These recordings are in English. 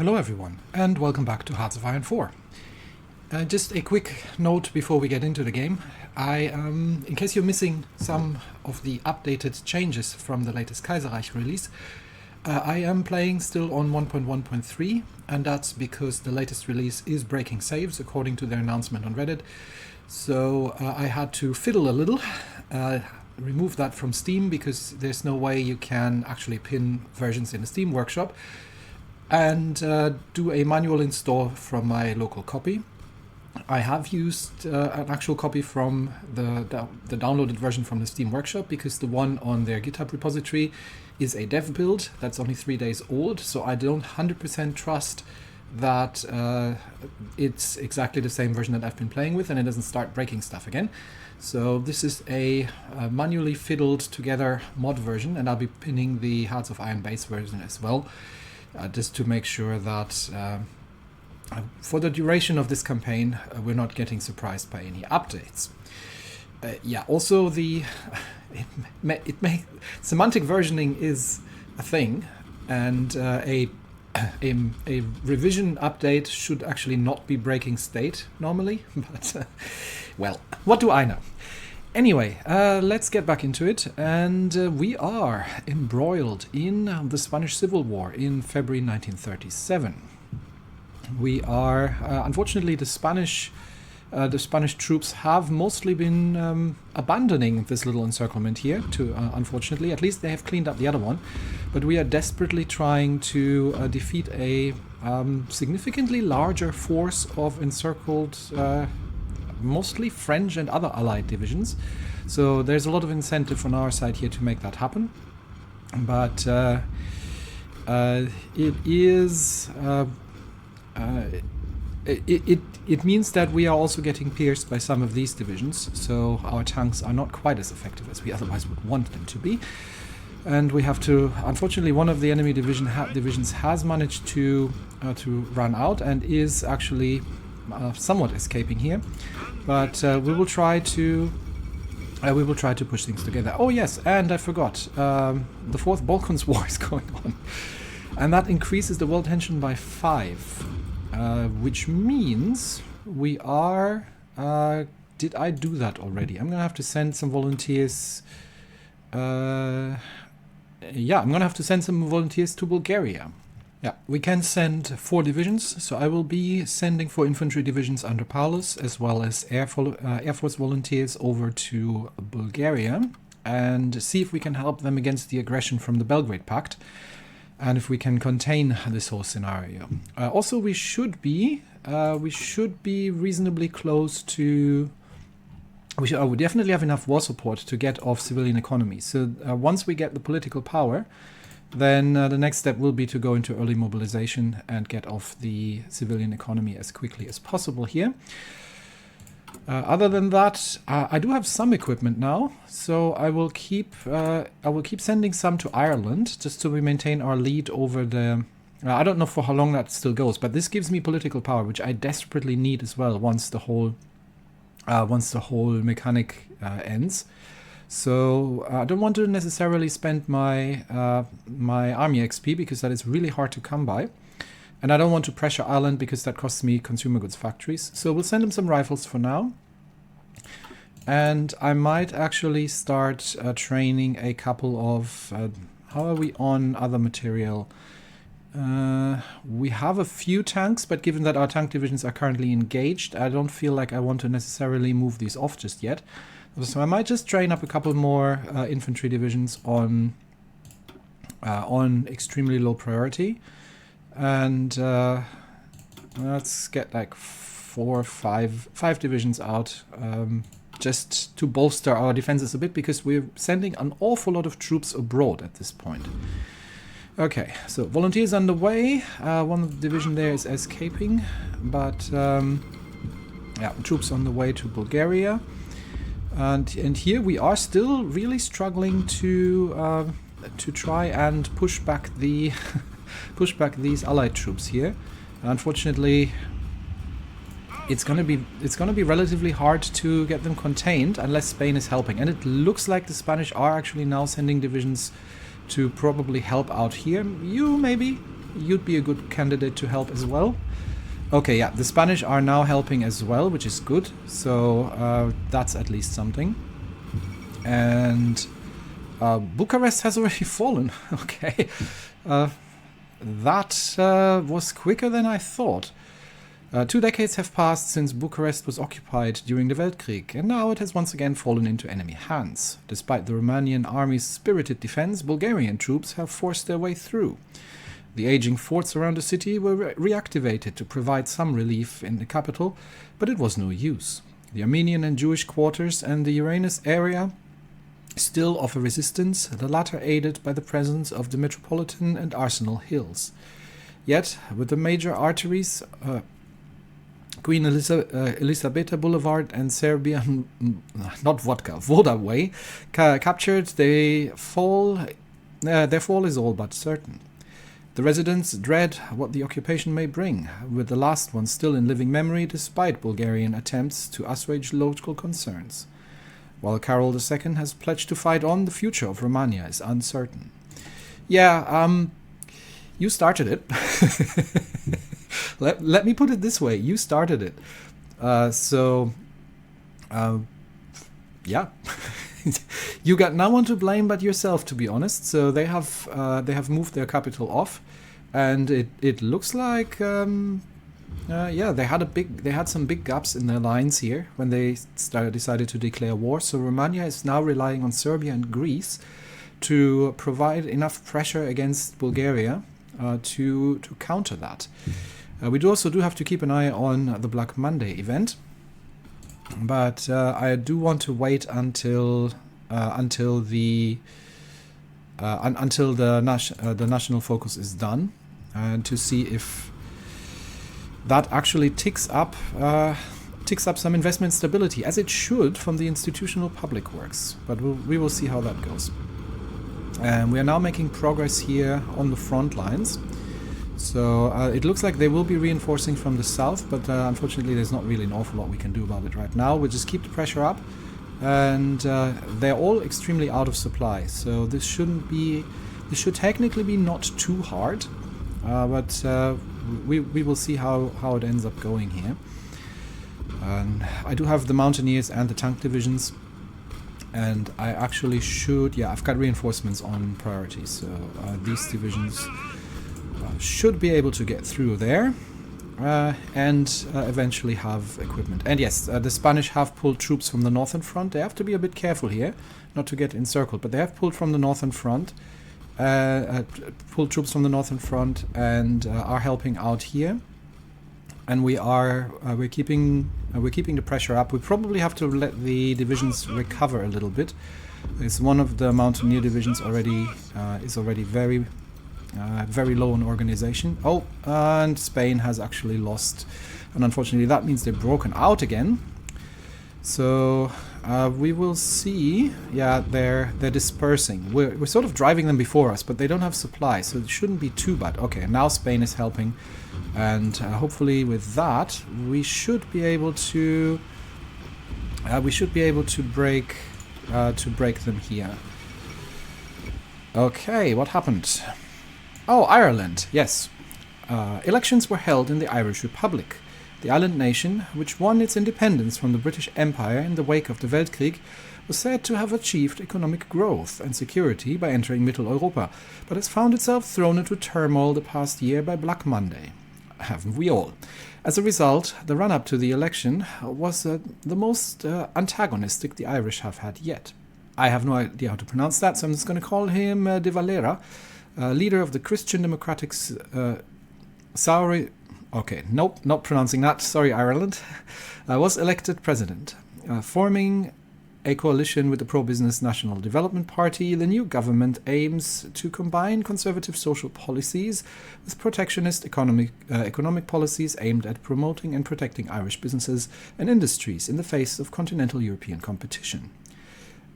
Hello everyone, and welcome back to Hearts of Iron 4. Just a quick note before we get into the game. In case you're missing some of the updated changes from the latest Kaiserreich release, I am playing still on 1.1.3, and that's because the latest release is breaking saves according to their announcement on Reddit. So I had to fiddle a little, remove that from Steam because there's no way you can actually pin versions in the Steam workshop, and do a manual install from my local copy. I have used an actual copy from the downloaded version from the Steam workshop because the one on their GitHub repository is a dev build that's only 3 days old, so I don't 100% trust that it's exactly the same version that I've been playing with and it doesn't start breaking stuff again. So this is a manually fiddled together mod version, and I'll be pinning the Hearts of Iron base version as well. Just to make sure that for the duration of this campaign we're not getting surprised by any updates. Also semantic versioning is a thing, and a revision update should actually not be breaking state normally, but well, what do I know? Anyway, let's get back into it, and we are embroiled in the Spanish Civil War in February 1937. We are, unfortunately, the Spanish troops have mostly been abandoning this little encirclement here, unfortunately. At least they have cleaned up the other one, but we are desperately trying to defeat a significantly larger force of encircled mostly French and other allied divisions, so there's a lot of incentive on our side here to make that happen. But it means that we are also getting pierced by some of these divisions, so our tanks are not quite as effective as we otherwise would want them to be. And we have to, unfortunately, one of the enemy divisions has managed to run out and is actually somewhat escaping here, but we will try to push things together. Oh yes, and I forgot, the Fourth Balkans War is going on, and that increases the world tension by 5, which means we are. Did I do that already? I'm gonna have to send some volunteers. I'm gonna have to send some volunteers to Bulgaria. Yeah, we can send 4 divisions, so I will be sending 4 infantry divisions under Carlists, as well as Air Force volunteers over to Bulgaria, and see if we can help them against the aggression from the Belgrade Pact, and if we can contain this whole scenario. Also, we should be reasonably close to. We definitely have enough war support to get off civilian economy. So once we get the political power, then the next step will be to go into early mobilization and get off the civilian economy as quickly as possible here. Other than that, I do have some equipment now, so I will keep sending some to Ireland just to maintain our lead over the. I don't know for how long that still goes, but this gives me political power, which I desperately need as well once the whole mechanic ends. So I don't want to necessarily spend my my army XP because that is really hard to come by. And I don't want to pressure Ireland because that costs me consumer goods factories. So we'll send them some rifles for now. And I might actually start training a couple of... how are we on other material? We have a few tanks, but given that our tank divisions are currently engaged, I don't feel like I want to necessarily move these off just yet. So I might just train up a couple more infantry divisions on extremely low priority, and let's get like 4 or 5 divisions out, just to bolster our defenses a bit, because we're sending an awful lot of troops abroad at this point. Okay, so volunteers underway. One division there is escaping, but troops on the way to Bulgaria. And here we are still really struggling to try and push back these allied troops here. Unfortunately, it's gonna be relatively hard to get them contained unless Spain is helping. And it looks like the Spanish are actually now sending divisions to probably help out here. You maybe you'd be a good candidate to help as well. Okay, yeah, the Spanish are now helping as well, which is good. So that's at least something. And Bucharest has already fallen. Okay. That was quicker than I thought. 2 decades have passed since Bucharest was occupied during the Weltkrieg, and now it has once again fallen into enemy hands. Despite the Romanian army's spirited defense, Bulgarian troops have forced their way through. The aging forts around the city were reactivated to provide some relief in the capital, but it was no use. The Armenian and Jewish quarters and the Uranus area still offer resistance, the latter aided by the presence of the Metropolitan and Arsenal Hills. Yet, with the major arteries, Queen Elisabeta Boulevard and Serbian, Voda Way, captured, their fall is all but certain. The residents dread what the occupation may bring, with the last one still in living memory despite Bulgarian attempts to assuage local concerns. While Carol II has pledged to fight on, the future of Romania is uncertain. Yeah, you started it. let me put it this way. You started it. Yeah. You got no one to blame but yourself, to be honest. So they have moved their capital off, and it looks like they had some big gaps in their lines here when they decided to declare war. So Romania is now relying on Serbia and Greece to provide enough pressure against Bulgaria to counter that. We also do have to keep an eye on the Black Monday event, but I do want to wait until the national focus is done, and to see if that actually ticks up some investment stability, as it should from the institutional public works. But we will see how that goes. We are now making progress here on the front lines. So it looks like they will be reinforcing from the south, but unfortunately there's not really an awful lot we can do about it right now. We'll just keep the pressure up, and they're all extremely out of supply. So this should technically be not too hard, but we will see how it ends up going here. I do have the Mountaineers and the Tank divisions, and I actually should, I've got reinforcements on priority, so these divisions should be able to get through there and eventually have equipment. And yes, the Spanish have pulled troops from the northern front. They have to be a bit careful here not to get encircled, but they have pulled from the northern front, pulled troops from the northern front, and are helping out here. And we're keeping the pressure up. We probably have to let the divisions recover a little bit. It's one of the Mountaineer divisions is already very low in organization. Oh, and Spain has actually lost, and unfortunately that means they're broken out again. So we will see. Yeah, they're dispersing. We're sort of driving them before us, but they don't have supply, so it shouldn't be too bad. Okay, now Spain is helping, and hopefully with that we should be able to break them here. Okay, what happened? Oh, Ireland, yes. Elections were held in the Irish Republic. The island nation, which won its independence from the British Empire in the wake of the Weltkrieg, was said to have achieved economic growth and security by entering Mitteleuropa, but has found itself thrown into turmoil the past year by Black Monday. Haven't we all? As a result, the run-up to the election was the most antagonistic the Irish have had yet. I have no idea how to pronounce that, so I'm just going to call him De Valera, leader of the Christian Democratic Okay, nope, not pronouncing that. Sorry, Ireland. Was elected president. Forming a coalition with the pro-business National Development Party, the new government aims to combine conservative social policies with protectionist economic policies aimed at promoting and protecting Irish businesses and industries in the face of continental European competition.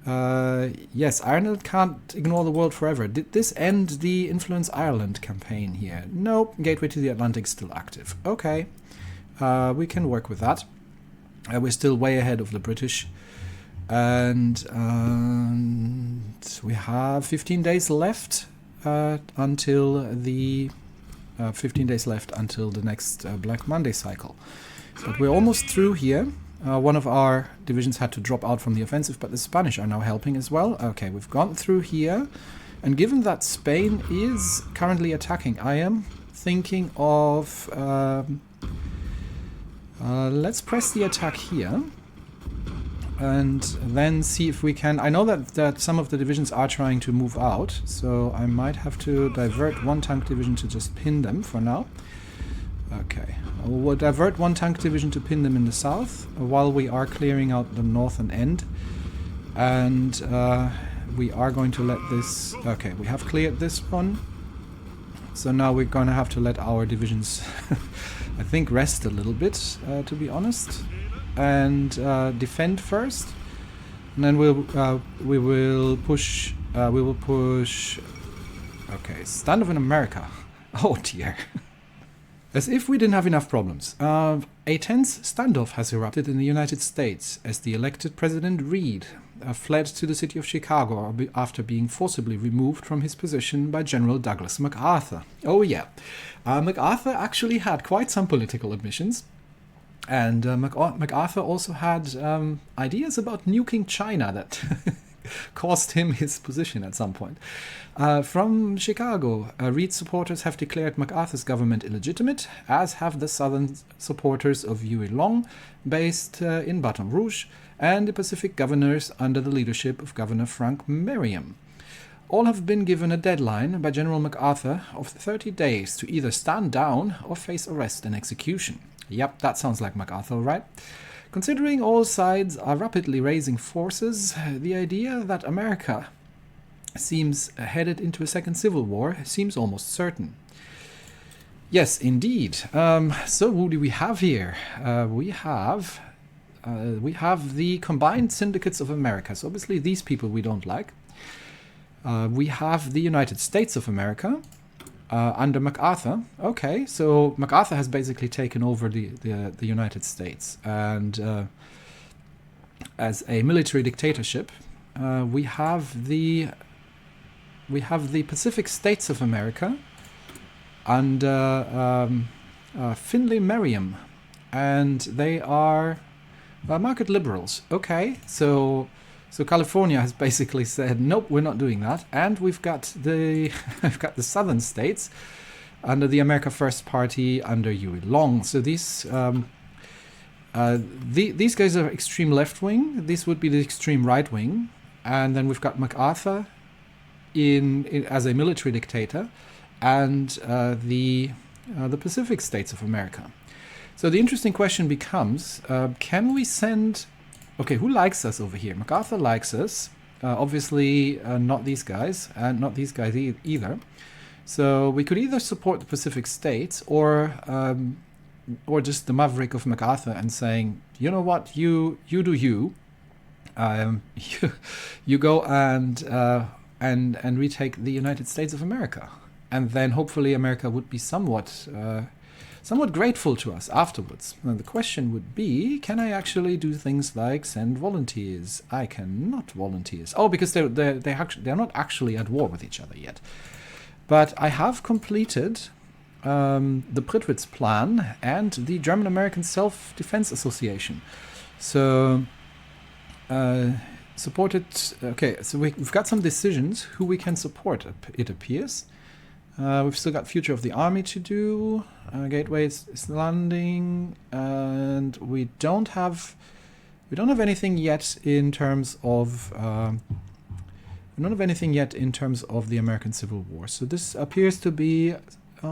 Yes, Ireland can't ignore the world forever. Did this end the Influence Ireland campaign here? Nope, Gateway to the Atlantic still active. Okay, we can work with that. We're still way ahead of the British. And we have 15 days left until the 15 days left until the next Black Monday cycle. But we're almost through here. One of our divisions had to drop out from the offensive, but the Spanish are now helping as well. Okay, we've gone through here. And given that Spain is currently attacking, I am thinking of... let's press the attack here. And then see if we can... I know that some of the divisions are trying to move out, so I might have to divert one tank division to just pin them for now. Okay, we'll divert one tank division to pin them in the south while we are clearing out the northern end. And we are going to let this... Okay, we have cleared this one. So now we're going to have to let our divisions, I think, rest a little bit, to be honest. And defend first, and then we will push. Okay, standoff in America. Oh dear. As if we didn't have enough problems. A tense standoff has erupted in the United States as the elected President Reed fled to the city of Chicago after being forcibly removed from his position by General Douglas MacArthur. Oh yeah, MacArthur actually had quite some political ambitions. And MacArthur also had ideas about nuking China that cost him his position at some point. From Chicago, Reed's supporters have declared MacArthur's government illegitimate, as have the southern supporters of Huey Long, based in Baton Rouge, and the Pacific governors under the leadership of Governor Frank Merriam. All have been given a deadline by General MacArthur of 30 days to either stand down or face arrest and execution. Yep, that sounds like MacArthur, right? Considering all sides are rapidly raising forces, the idea that America seems headed into a second civil war seems almost certain. Yes, indeed. So what do we have here? We have the Combined Syndicates of America. So obviously these people we don't like. We have the United States of America. Under MacArthur. Okay, so MacArthur has basically taken over the United States, and as a military dictatorship, we have the Pacific States of America under Finley Merriam, and they are market liberals. Okay, so California has basically said, nope, we're not doing that. And we've got the southern states under the America First Party under Huey Long. So these guys are extreme left wing. This would be the extreme right wing. And then we've got MacArthur in as a military dictator, and the Pacific States of America. So the interesting question becomes, can we send... Okay, who likes us over here? MacArthur likes us. Obviously, not these guys, and not these guys either. So we could either support the Pacific States, or just the maverick of MacArthur and saying, you know what, you do you. You go and retake the United States of America, and then hopefully America would be somewhat grateful to us afterwards. Now the question would be, can I actually do things like send volunteers? I cannot volunteers. Oh, because they're not actually at war with each other yet. But I have completed the Prittwitz Plan and the German-American Self-Defense Association. So supported. Okay, so we've got some decisions who we can support. It appears. We've still got Future of the Army to do. Gateway is landing, and we don't have anything yet in terms of the American Civil War. So this appears to be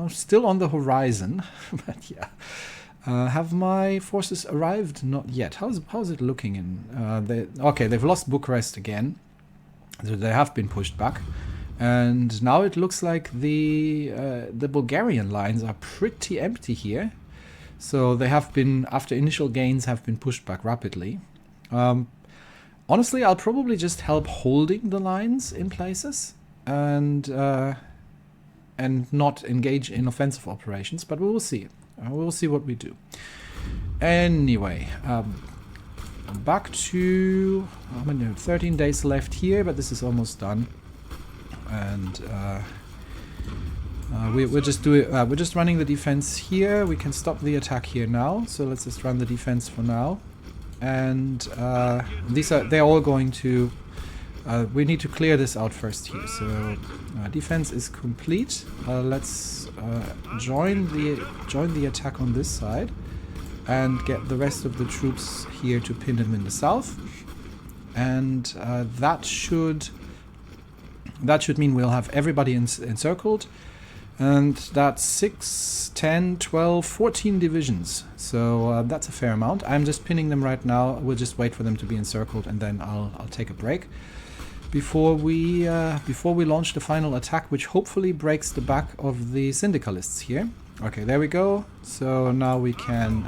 still on the horizon. But yeah, have my forces arrived? Not yet. How's it looking in? They've lost Bucharest again. So they have been pushed back. And now it looks like the Bulgarian lines are pretty empty here. So they have been, after initial gains, have been pushed back rapidly. Honestly, I'll probably just help holding the lines in places and not engage in offensive operations, but we will see. We will see what we do. Anyway, back to 13 days left here, but this is almost done. And We're just running the defense here. We can stop the attack here now. So let's just run the defense for now. And they're all going to. We need to clear this out first here. So defense is complete. Let's join the attack on this side and get the rest of the troops here to pin them in the south. And that should mean we'll have everybody encircled. And that's 6, 10, 12, 14 divisions. So that's a fair amount. I'm just pinning them right now. We'll just wait for them to be encircled, and then I'll take a break before we launch the final attack, which hopefully breaks the back of the syndicalists here. Okay, there we go. So now we can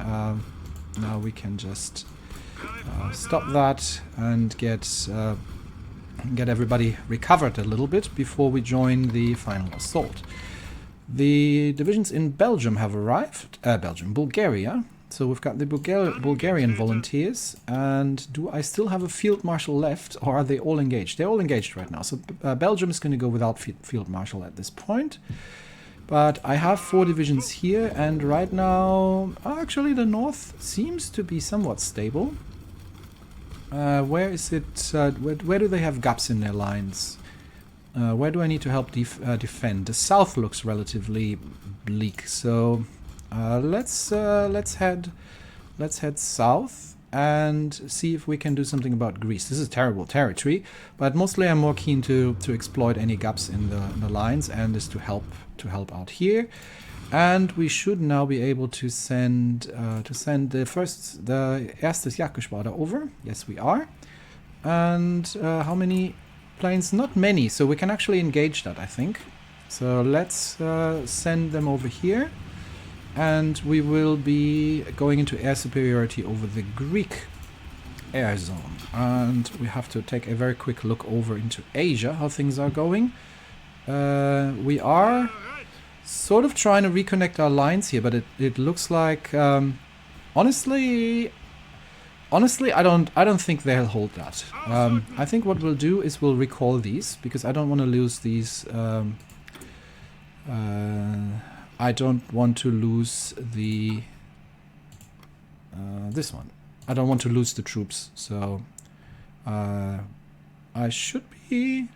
just stop that and get everybody recovered a little bit before we join the final assault. The divisions in Belgium have arrived. Bulgaria. So we've got the Bulgarian volunteers. And do I still have a field marshal left, or are they all engaged? They're all engaged right now. So Belgium is going to go without field marshal at this point. But I have 4 divisions here, and right now, actually the north seems to be somewhat stable. Where is it? Where do they have gaps in their lines? Where do I need to help defend? The south looks relatively bleak, so let's head south and see if we can do something about Greece. This is terrible territory, but mostly I'm more keen to exploit any gaps in the lines and is to help out here. And we should now be able to send the erstes Jagdgeschwader over. Yes, we are. And how many planes? Not many, so we can actually engage that, I think. So let's send them over here, and we will be going into air superiority over the Greek air zone. And we have to take a very quick look over into Asia, how things are going. We are sort of trying to reconnect our lines here, but it looks like honestly I don't think they'll hold that. I think what we'll do is we'll recall these, because I don't want to lose these. I don't want to lose the this one. I don't want to lose the troops, so I should be.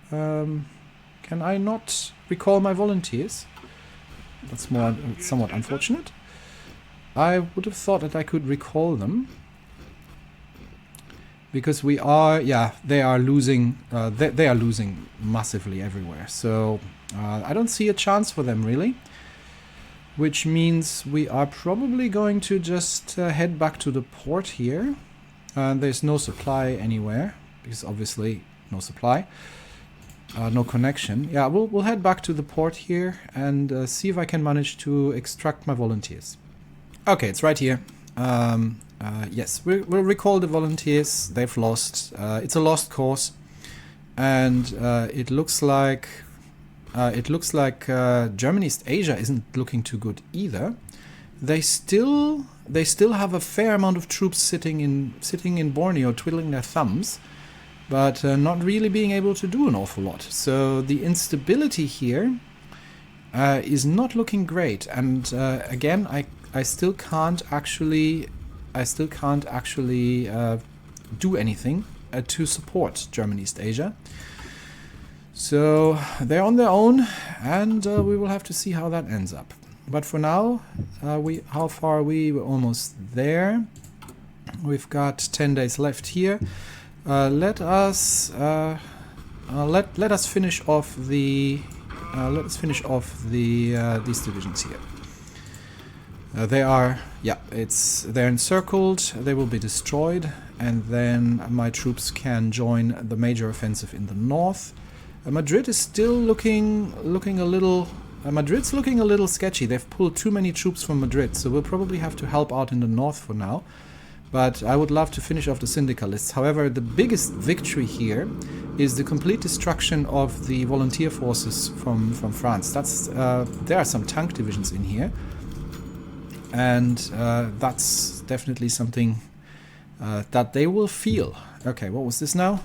Can I not recall my volunteers? That's somewhat unfortunate. I would have thought that I could recall them, because we are, they are losing. They are losing massively everywhere. So I don't see a chance for them really, which means we are probably going to just head back to the port here. There's no supply anywhere, because obviously no supply. No connection. Yeah, we'll head back to the port here and see if I can manage to extract my volunteers. Okay, it's right here. Yes, we'll recall the volunteers. They've lost. It's a lost cause, and it looks like German East Asia isn't looking too good either. They still have a fair amount of troops sitting in Borneo, twiddling their thumbs, but not really being able to do an awful lot. So the instability here is not looking great. And again, I still can't actually do anything to support German East Asia. So they're on their own, and we will have to see how that ends up. But for now, how far are we? We're almost there. We've got 10 days left here. Let us finish off the these divisions here. They're encircled. They will be destroyed, and then my troops can join the major offensive in the north. Madrid is still looking a little. Madrid's looking a little sketchy. They've pulled too many troops from Madrid, so we'll probably have to help out in the north for now. But I would love to finish off the syndicalists. However, the biggest victory here is the complete destruction of the volunteer forces from France. There are some tank divisions in here, and that's definitely something that they will feel. Okay, what was this now?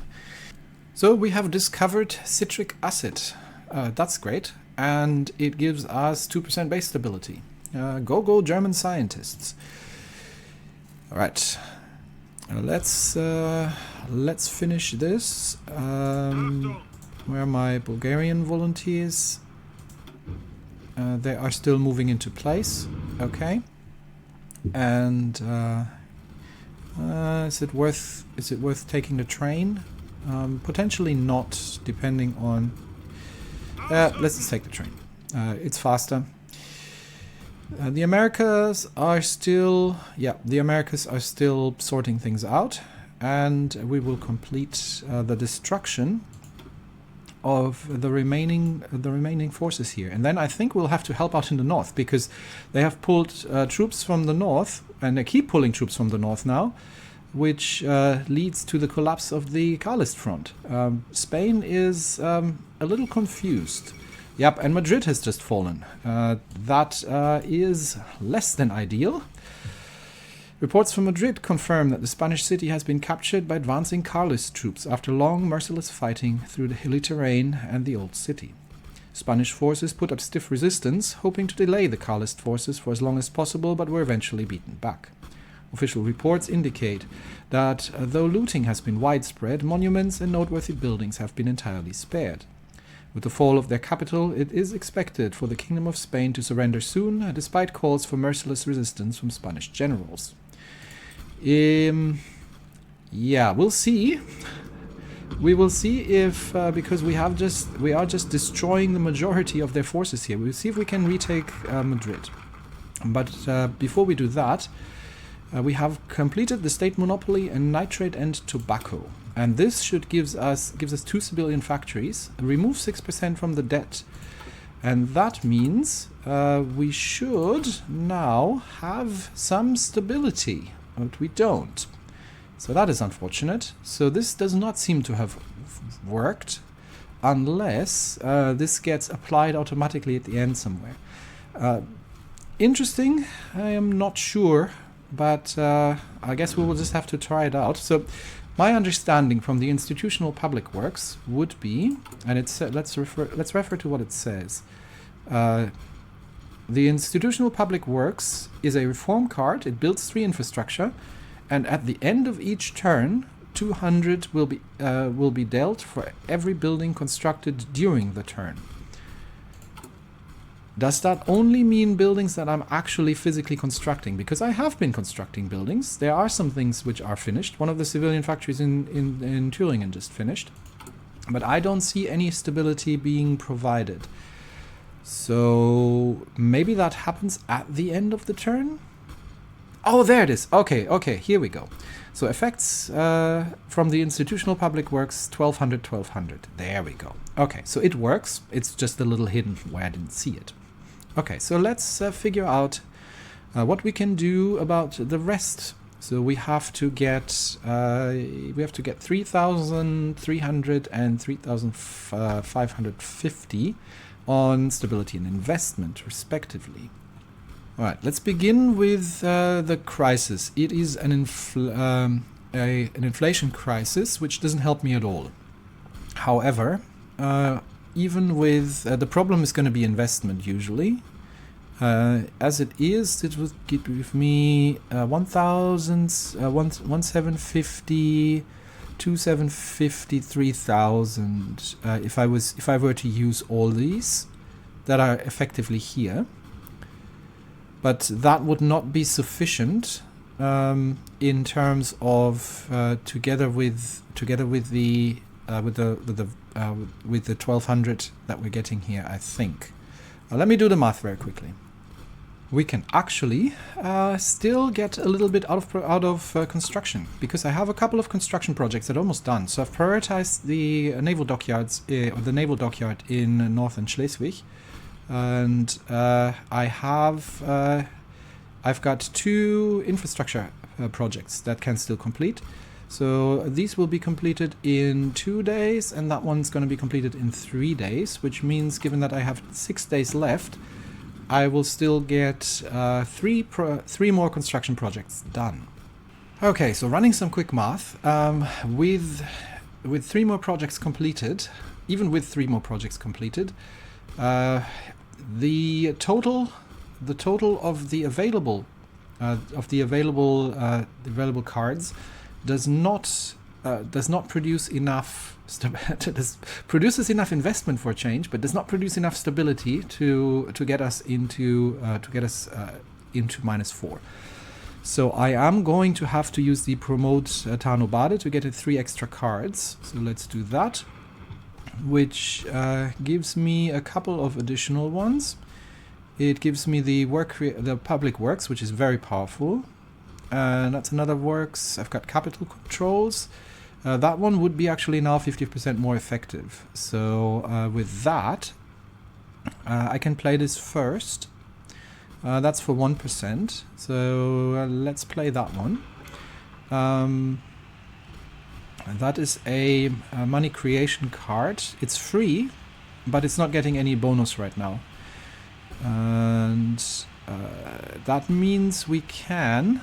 So we have discovered citric acid. That's great. and it gives us 2% base stability. Go German scientists. All right, let's finish this. Where are my Bulgarian volunteers? They are still moving into place. Okay. And is it worth taking the train? Potentially not, depending on. Let's just take the train. It's faster. The Americas are still, sorting things out, and we will complete the destruction of the remaining forces here. And then I think we'll have to help out in the north, because they have pulled troops from the north, and they keep pulling troops from the north now, which leads to the collapse of the Carlist front. Spain is a little confused. Yep, and Madrid has just fallen. That is less than ideal. Reports from Madrid confirm that the Spanish city has been captured by advancing Carlist troops after long, merciless fighting through the hilly terrain and the old city. Spanish forces put up stiff resistance, hoping to delay the Carlist forces for as long as possible, but were eventually beaten back. Official reports indicate that, though looting has been widespread, monuments and noteworthy buildings have been entirely spared. With the fall of their capital, it is expected for the Kingdom of Spain to surrender soon, despite calls for merciless resistance from Spanish generals. Yeah, we'll see. We will see if, because we are just destroying the majority of their forces here. We'll see if we can retake Madrid. But before we do that, we have completed the state monopoly in nitrate and tobacco. And this should gives us 2 civilian factories, remove 6% from the debt. And that means we should now have some stability, but we don't. So that is unfortunate. So this does not seem to have worked unless this gets applied automatically at the end somewhere. Interesting, I am not sure, but I guess we will just have to try it out. So my understanding from the institutional public works would be, and it's let's refer to what it says. The institutional public works is a reform card. It builds 3 infrastructure, and at the end of each turn, 200 will be dealt for every building constructed during the turn. Does that only mean buildings that I'm actually physically constructing? Because I have been constructing buildings. There are some things which are finished. One of the civilian factories in Thüringen just finished. But I don't see any stability being provided. So maybe that happens at the end of the turn? Oh, there it is. Okay, here we go. So effects from the institutional public works, 1200, 1200. There we go. Okay, so it works. It's just a little hidden where I didn't see it. Okay, so let's figure out what we can do about the rest. So we have to get 3,300 and 3,550 on stability and investment, respectively. All right, let's begin with the crisis. It is an inflation crisis, which doesn't help me at all. However, even with the problem is going to be investment usually. As it is, it would give me 1,750, 2,750, 3,000 if I were to use all these that are effectively here. But that would not be sufficient in terms of together with the 1,200 that we're getting here, I think. Let me do the math very quickly. We can actually still get a little bit out of construction, because I have a couple of construction projects that are almost done. So I've prioritized the naval dockyards, or the naval dockyard in northern Schleswig, and I've got 2 infrastructure projects that can still complete. So these will be completed in 2 days, and that one's going to be completed in 3 days, which means, given that I have 6 days left, I will still get 3 more construction projects done. Okay, so running some quick math, with 3 more projects completed, even with 3 more projects completed, The total of the available cards does not produce enough produces enough investment for a change, but does not produce enough stability to get us into -4. So I am going to have to use the promote Tanobade to get 3 extra cards. So let's do that, which gives me a couple of additional ones. It gives me the public works, which is very powerful. And that's another works. I've got capital controls. That one would be actually now 50% more effective. So with that, I can play this first. That's for 1%. So let's play that one. That is a money creation card. It's free, but it's not getting any bonus right now. And that means we can.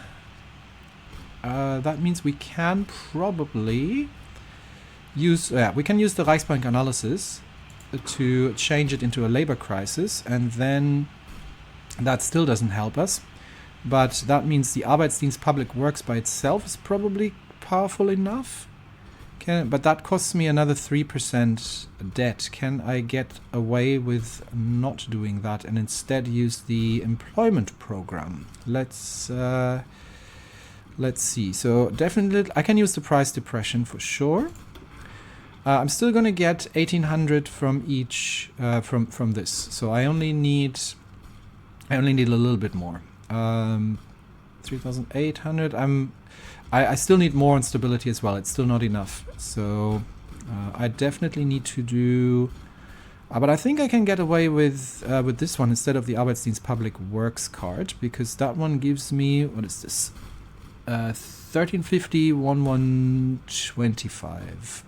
Probably use. We can use the Reichsbank analysis to change it into a labor crisis, and then that still doesn't help us. But that means the Arbeitsdienst Public Works by itself is probably powerful enough. But that costs me another 3% debt. Can I get away with not doing that and instead use the employment program? Let's see. So definitely I can use the price depression for sure. I'm still going to get 1,800 from each from this. So I only need a little bit more. 3,800. I still need more on stability as well. It's still not enough. So I definitely need to do. But I think I can get away with this one instead of the Arbeitsdienst Public Works card, because that one gives me, what is this? 1350, 1125.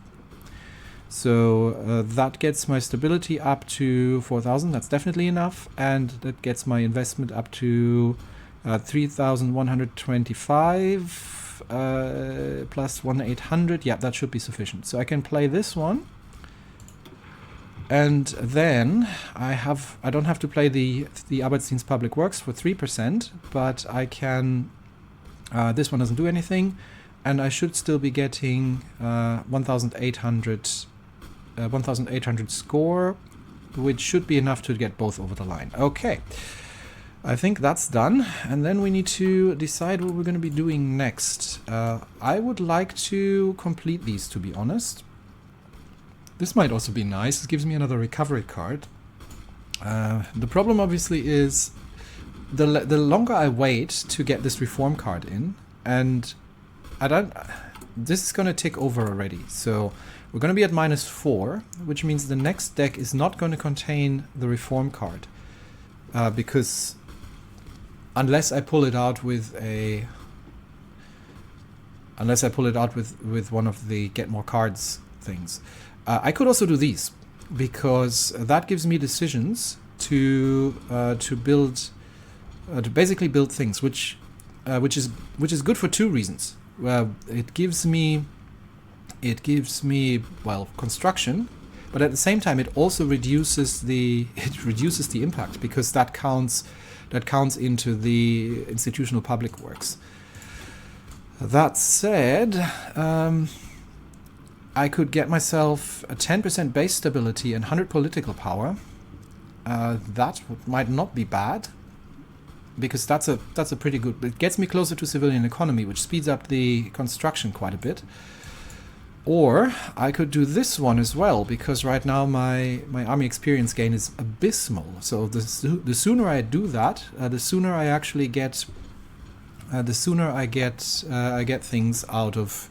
So that gets my stability up to 4,000. That's definitely enough, and that gets my investment up to 3,125 plus 1,800. Yeah, that should be sufficient. So I can play this one, and then I don't have to play the Arbeitsdienst Public Works for 3%, but I can. This one doesn't do anything, and I should still be getting 1,800 score, which should be enough to get both over the line. Okay, I think that's done, and then we need to decide what we're going to be doing next. I would like to complete these, to be honest. This might also be nice. It gives me another recovery card. The problem obviously is the longer I wait to get this reform card in, and this is going to tick over already. So we're going to be at -4, which means the next deck is not going to contain the reform card, because unless I pull it out with one of the get more cards things. I could also do these, because that gives me decisions to basically build things, which is good for 2 reasons. It gives me construction, but at the same time it also reduces the impact, because that counts into the institutional public works. That said, I could get myself a 10% base stability and 100 political power. That might not be bad, because that's a pretty good. It gets me closer to civilian economy, which speeds up the construction quite a bit. Or I could do this one as well, because right now my army experience gain is abysmal. So the sooner I do that, the sooner I actually get. The sooner I get things out of.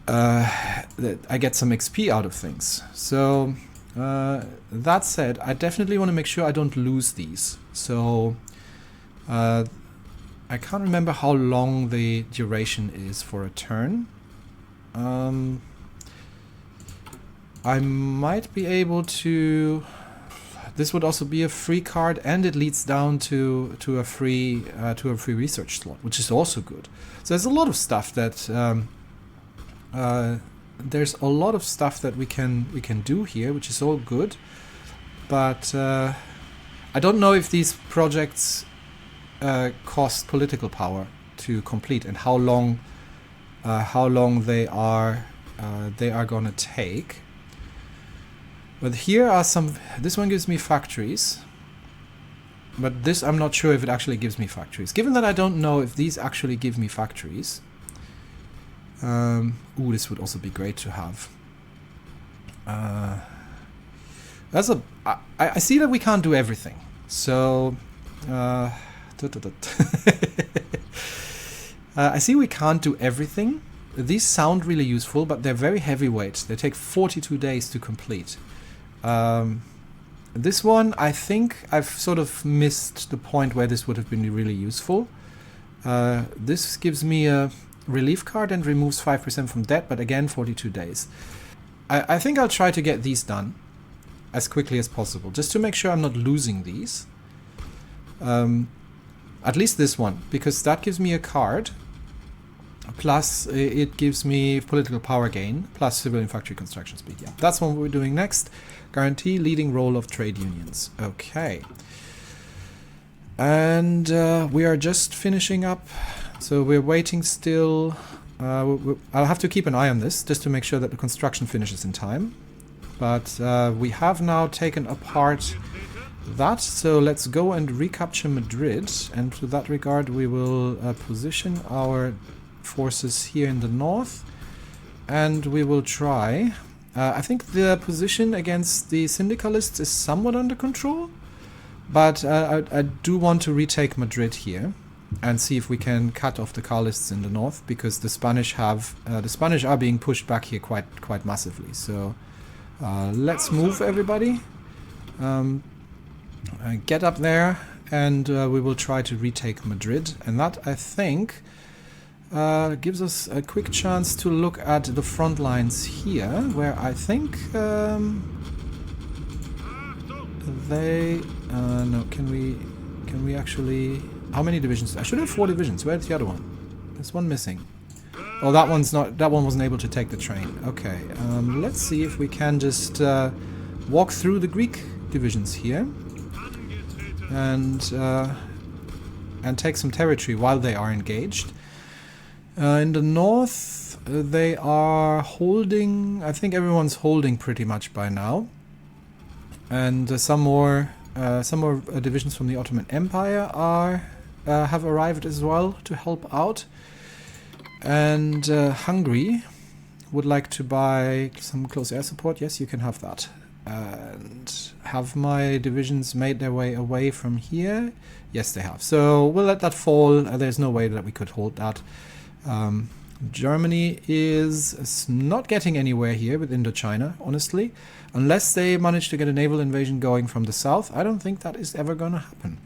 I get some XP out of things. So that said, I definitely want to make sure I don't lose these. So I can't remember how long the duration is for a turn. I might be able to. This would also be a free card, and it leads down to a free research slot, which is also good. So there's a lot of stuff that we can do here, which is all good. but I don't know if these projects cost political power to complete, and how long they are gonna take. But here are some. This one gives me factories, but this I'm not sure if it actually gives me factories. Given that I don't know if these actually give me factories, ooh, this would also be great to have. I see that we can't do everything, so I see we can't do everything. These sound really useful, but they're very heavyweight. They take 42 days to complete. This one, I think I've sort of missed the point where this would have been really useful. This gives me a relief card and removes 5% from debt, but again 42 days. I think I'll try to get these done as quickly as possible, just to make sure I'm not losing these. At least this one, because that gives me a card, plus it gives me political power gain, plus civilian factory construction speed. Yeah, that's what we're doing next. Guarantee leading role of trade unions. Okay. And we are just finishing up, so we're waiting still. I'll have to keep an eye on this, just to make sure that the construction finishes in time. But we have now taken apart that, so let's go and recapture Madrid. And to that regard, we will position our forces here in the north, and we will try. I think the position against the syndicalists is somewhat under control, but I do want to retake Madrid here and see if we can cut off the Carlists in the north, because the Spanish are being pushed back here quite massively. So let's move, everybody. Get up there, and we will try to retake Madrid. And that, I think, gives us a quick chance to look at the front lines here, where I think they... no, can we actually... How many divisions? I should have 4 divisions. Where's the other one? There's one missing. Oh, that one wasn't able to take the train. Okay, let's see if we can just walk through the Greek divisions here and take some territory while they are engaged. In the north, they are holding. I think everyone's holding pretty much by now, and some more divisions from the Ottoman Empire have arrived as well to help out. And Hungary would like to buy some close air support. Yes, you can have that. And have my divisions made their way away from here? Yes, they have. So we'll let that fall. There's no way that we could hold that. Germany is not getting anywhere here with Indochina, honestly. Unless they manage to get a naval invasion going from the south, I don't think that is ever going to happen.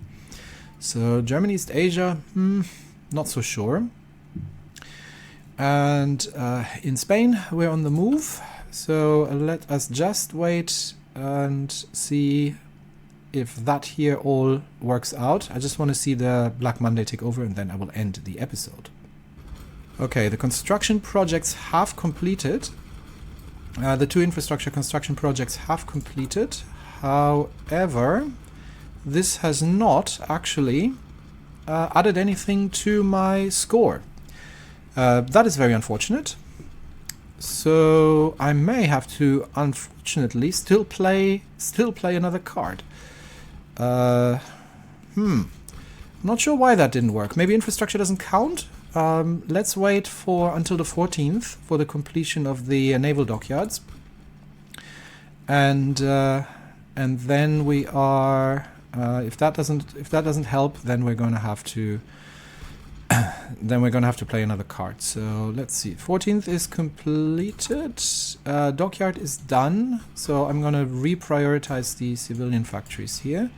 So Germany, East Asia, not so sure. And in Spain, we're on the move. So let us just wait and see if that here all works out. I just want to see the Black Monday take over, and then I will end the episode. Okay, the construction projects have completed. The 2 infrastructure construction projects have completed. However, this has not actually added anything to my score. That is very unfortunate. So I may have to, unfortunately, still play another card. I'm not sure why that didn't work. Maybe infrastructure doesn't count. Let's wait until the 14th for the completion of the naval dockyards, and then we are. If that doesn't help, then we're going to have to. Then we're going to have to play another card. So let's see. 14th is completed. Dockyard is done. So I'm going to reprioritize the civilian factories here.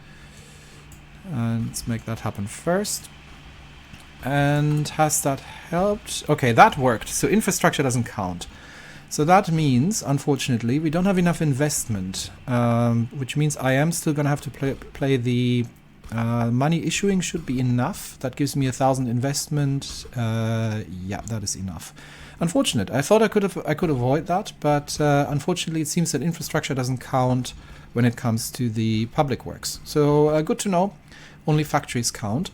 And let's make that happen first. And has that helped? Okay, that worked. So infrastructure doesn't count. So that means, unfortunately, we don't have enough investment, which means I am still going to have to play the money issuing should be enough. That gives me 1,000 investment. Yeah, that is enough. Unfortunate. I thought I could avoid that, but unfortunately, it seems that infrastructure doesn't count when it comes to the public works. So good to know. Only factories count.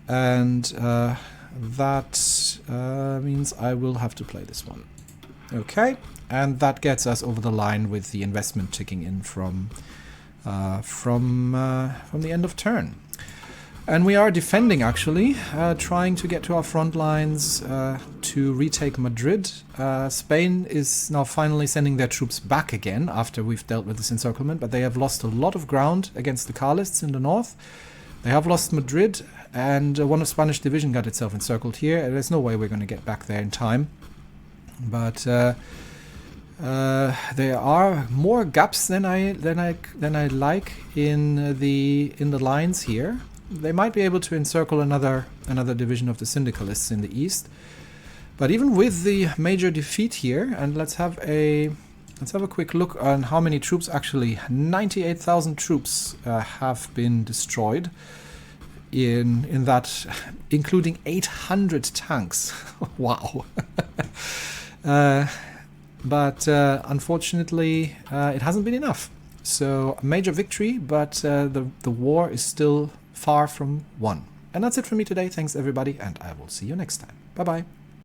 And that means I will have to play this one. Okay, and that gets us over the line with the investment ticking in from the end of turn. And we are defending, actually, trying to get to our front lines to retake Madrid. Spain is now finally sending their troops back again after we've dealt with this encirclement, but they have lost a lot of ground against the Carlists in the north. They have lost Madrid, and one Spanish division got itself encircled here. There's no way we're going to get back there in time. But there are more gaps than I like in the lines here. They might be able to encircle another division of the Syndicalists in the east. But even with the major defeat here, and let's have a quick look on how many troops actually. 98,000 troops have been destroyed in that, including 800 tanks. Wow. But unfortunately, it hasn't been enough. So a major victory, but the war is still far from won. And that's it for me today. Thanks everybody, and I will see you next time. Bye bye.